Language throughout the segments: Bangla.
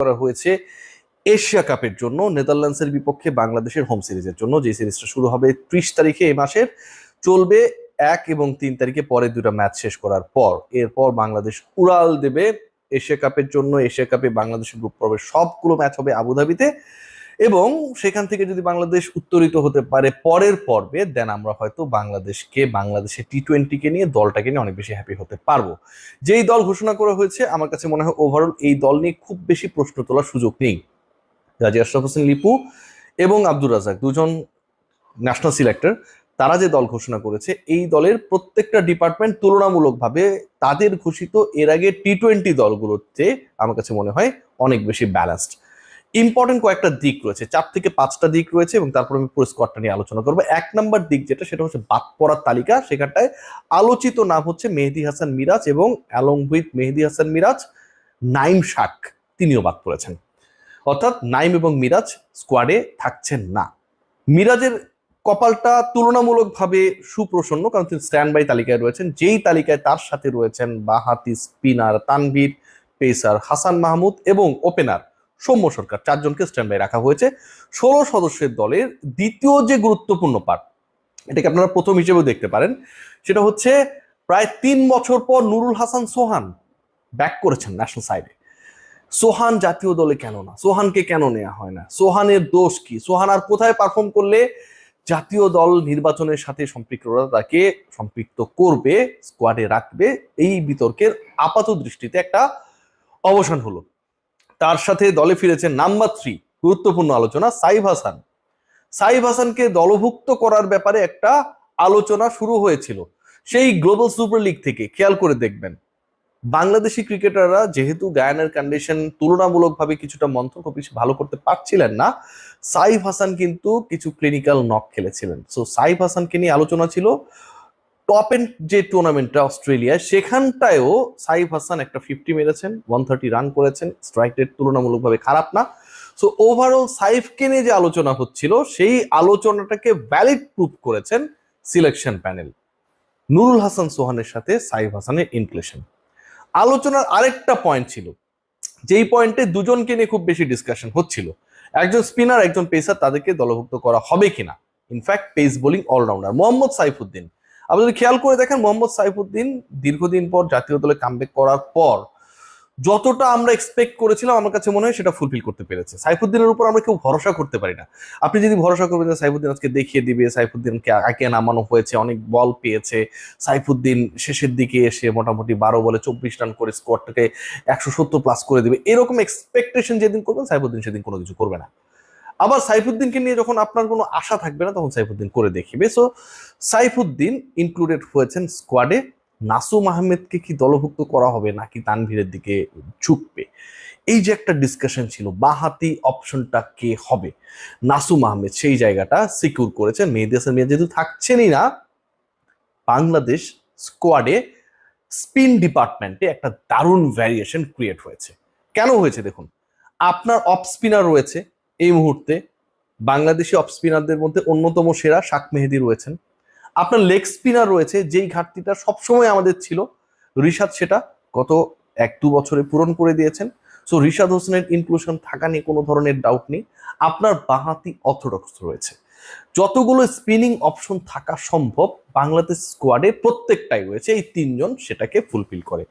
করা হয়েছে এশিয়া কাপের জন্য, নেদারল্যান্ডসের বিপক্ষে বাংলাদেশের হোম সিরিজের জন্য, যে সিরিজটা শুরু হবে 30 তারিখে এই মাসের, চলবে 1 এবং 3 তারিখে, পরের দুটো ম্যাচ শেষ করার পর। এরপর বাংলাদেশ উড়াল দেবে এশিয়া কাপের জন্য। এশিয়া কাপে বাংলাদেশের গ্রুপ পর্বের সবগুলো ম্যাচ হবে আবুধাবিতে, এবং সেখান থেকে যদি বাংলাদেশ উত্তরিত হতে পারে পরের পর্বে, দেন আমরা হয়তো বাংলাদেশের টি20 কে নিয়ে, দলটাকে নিয়ে অনেক বেশি হ্যাপি হতে পারবো। যেই দল ঘোষণা করা হয়েছে, আমার কাছে মনে হয় ওভারঅল এই দল নিয়ে খুব বেশি প্রশ্ন তোলার সুযোগ নেই। গাজী আশরাফ হোসেন লিপু এবং আব্দুর রাজ্জাক, দুজন ন্যাশনাল সিলেক্টর, তারা যে দল ঘোষণা করেছে, এই দলের প্রত্যেকটা ডিপার্টমেন্ট তুলনামূলকভাবে তাদের ঘোষিত এর আগে টি20 দলগুলোর চেয়ে আমার কাছে মনে হয় অনেক বেশি ব্যালেন্সড। ইম্পর্টেন্ট কয়েকটা দিক রয়েছে, 4 থেকে 5টা দিক রয়েছে, এবং তারপর আমি পুরো স্কোয়াডটা নিয়ে আলোচনা করবো। 1 নম্বর দিক যেটা, সেটা হচ্ছে বাদ পড়ার তালিকা। সেখানটায় আলোচিত নাম হচ্ছে মেহেদী হাসান মিরাজ, এবং অ্যালং উইথ মেহেদী হাসান মিরাজ, নাইম শাক, তিনিও বাদ পড়েছেন। অর্থাৎ নাইম এবং মিরাজ স্কোয়াডে থাকছেন না। মিরাজের কপালটা তুলনামূলকভাবে সুপ্রসন্ন, কারণ তিনি স্ট্যান্ড বাই তালিকায় রয়েছেন, যেই তালিকায় তার সাথে রয়েছেন বাঁহাতি স্পিনার তানভীর, পেসার হাসান মাহমুদ এবং ওপেনার সৌম্য সরকার। 4 জনকে স্ট্যান্ড বাই রাখা হয়েছে 16 সদস্যের দলের। দ্বিতীয় যে গুরুত্বপূর্ণ পার্ট, এটাকে আপনারা প্রথম হিসেবেও দেখতে পারেন, সেটা হচ্ছে প্রায় 3 বছর পর নুরুল হাসান সোহান ব্যাক করেছেন ন্যাশনাল সাইডে। সোহান জাতীয় দলে কেন না? সোহানকে কেন নেওয়া হয় না? সোহানের দোষ কি? সোহান আর কোথায় পারফর্ম করলে জাতীয় দল নির্বাচনের সাথে সম্পৃক্তরা তাকে সম্পৃক্ত করবে, স্কোয়াডে রাখবে? এই বিতর্কের আপাত দৃষ্টিতে একটা অবসান হলো। তার সাথে দলে ফিরেছেন নাম্বার 3, গুরুত্বপূর্ণ আলোচনা, সাইফ হাসান। সাইফ হাসানকে দলভুক্ত করার ব্যাপারে একটা আলোচনা শুরু হয়েছিল সেই গ্লোবাল সুপার লিগ থেকে। খেয়াল করে দেখবেন, বাংলাদেশি ক্রিকেটাররা যেহেতু গায়ানের কন্ডিশন তুলনামূলকভাবে কিছুটা মন্থর, খুব বেশি ভালো করতে পারছিলেন না, সাইফ হাসান কিন্তু কিছু ক্লিনিক্যাল নক খেলেছিলেন। সো সাইফ হাসানকে নিয়ে আলোচনা ছিল। টপ এন্ড যে টুর্নামেন্টটা অস্ট্রেলিয়ায়, সেখানটায়ও সাইফ হাসান একটা 50 মেরেছেন, 130 রান করেছেন, স্ট্রাইক রেট তুলনামূলকভাবে খারাপ না। সো ওভারঅল সাইফকে নিয়ে যে আলোচনা হচ্ছিল, সেই আলোচনাটাকে ভ্যালিড প্রুভ করেছেন সিলেকশন প্যানেল। নুরুল হাসান সোহানের সাথে সাইফ হাসানের ইনক্লুশন। আলোচনার আরেকটা পয়েন্ট ছিল, যেই পয়েন্টে দুজনকে নিয়ে খুব বেশি ডিসকাশন হচ্ছিল, একজন স্পিনার একজন পেসার, তাদেরকে দলভুক্ত করা হবে কিনা। In fact pace bowling all rounder Mohammad Saifuddin, আপনি যদি খেয়াল করে দেখেন, মোহাম্মদ সাইফুদ্দিন দীর্ঘদিন পর জাতীয় দলে কামব্যাক করার পর যতটা আমরা এক্সপেক্ট করেছিলাম, আমার কাছে মনে হয় সেটা ফুলফিল করতে পেরেছে। সাইফুদ্দিনের উপর আমরা কেউ ভরসা করতে পারি না। আপনি যদি ভরসা করবেন যে সাইফুদ্দিন আজকে দেখিয়ে দিবে, সাইফুদ্দিনকে আগে নামানো হয়েছে, অনেক বল পেয়েছে, সাইফুদ্দিন শেষের দিকে এসে মোটামুটি 12 বলে 24 রান করে স্কোয়াডটাকে 170+ করে দিবে, এরকম এক্সপেকটেশন যেদিন করবেন, সাইফুদ্দিন সেদিন কোনো কিছু করবে না। আবার সাইফুদ্দিনকে নিয়ে যখন আপনার কোনো আশা থাকবে না, তখন সাইফুদ্দিন করে দেখিবে। সো সাইফুদ্দিন ইনক্লুডেড হয়েছেন স্কোয়াডে। নাসুম আহমেদকে কি দলভুক্ত করা হবে নাকি তানভীরের দিকে ঝুঁকবে, এই যে একটা ডিসকাশন ছিল, বাঁহাতি অপশনটা কে হবে, নাসুম আহমেদ সেই জায়গাটা সিকিউর করেছেন। মেহেদী হাসান মিরাজ যেহেতু থাকছেনই না, বাংলাদেশ স্কোয়াডে স্পিন ডিপার্টমেন্টে একটা দারুণ ভ্যারিয়েশন ক্রিয়েট হয়েছে। কেন হয়েছে দেখুন, আপনার অফ স্পিনার রয়েছে এই মুহূর্তে, বাংলাদেশি অফ স্পিনারদের মধ্যে অন্যতম সেরা শাক মেহেদী রয়েছেন। আপনার লেগ স্পিনার রয়েছে, যেই ঘাটতিটা সবসময় আমাদের ছিল, রিশাদ সেটা গত 1-2 বছরে পূরণ করে দিয়েছেন। সো রিশাদ হোসেনের ইনক্লুশন থাকা নিয়ে কোনো ধরনের ডাউট নেই। আপনার বাঁহাতি অর্থোডক্স রয়েছে, যতগুলো স্পিনিং অপশন থাকা সম্ভব বাংলাদেশ স্কোয়াডে প্রত্যেকটাই রয়েছে। এই 3 জন সেটাকে ফুলফিল করে।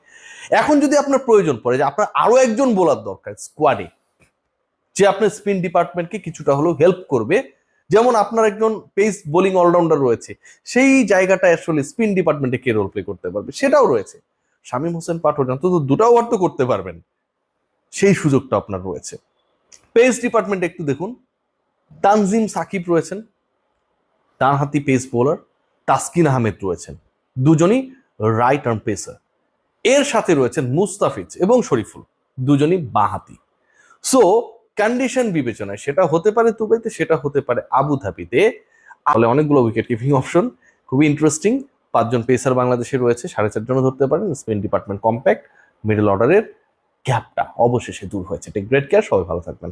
এখন যদি আপনার প্রয়োজন পড়ে যে আপনার আরো একজন বোলার দরকার স্কোয়াডে, যে আপনার স্পিন ডিপার্টমেন্টকে কিছুটা হলেও হেল্প করবে, যেমন আপনার একজন পেস বোলিং অলরাউন্ডার রয়েছে, সেই জায়গাটা আসলে স্পিন ডিপার্টমেন্টে কে রোল প্লে করতে পারবে, সেটাও রয়েছে। শামীম হোসেন পাঠক অন্তত 2টা ওভার তো করতে পারবেন, সেই সুযোগটা আপনার রয়েছে। পেস ডিপার্টমেন্টে একটু দেখুন, তানজিম সাকিব রয়েছেন, ডানহাতি পেস বোলার, তাসকিন আহমেদ রয়েছেন, দুজনই রাইট আর্ম পেসার। এর সাথে রয়েছেন মুস্তাফিজ এবং শরীফুল, দুজনই বাঁহাতি। সো কন্ডিশন বিবেচনায় সেটা হতে পারে দুবাইতে, সেটা হতে পারে আবুধাবিতে, তাহলে অনেকগুলো উইকেট কিপিং অপশন, খুবই ইন্টারেস্টিং। 5 জন পেসার বাংলাদেশে রয়েছে, 4.5 জনও ধরতে পারেন। স্পিন ডিপার্টমেন্ট কম্প্যাক্ট, মিডল অর্ডারের গ্যাপটা অবশেষে দূর হয়েছে। টেক গ্রেট কেয়ার, সবাই ভালো থাকবেন।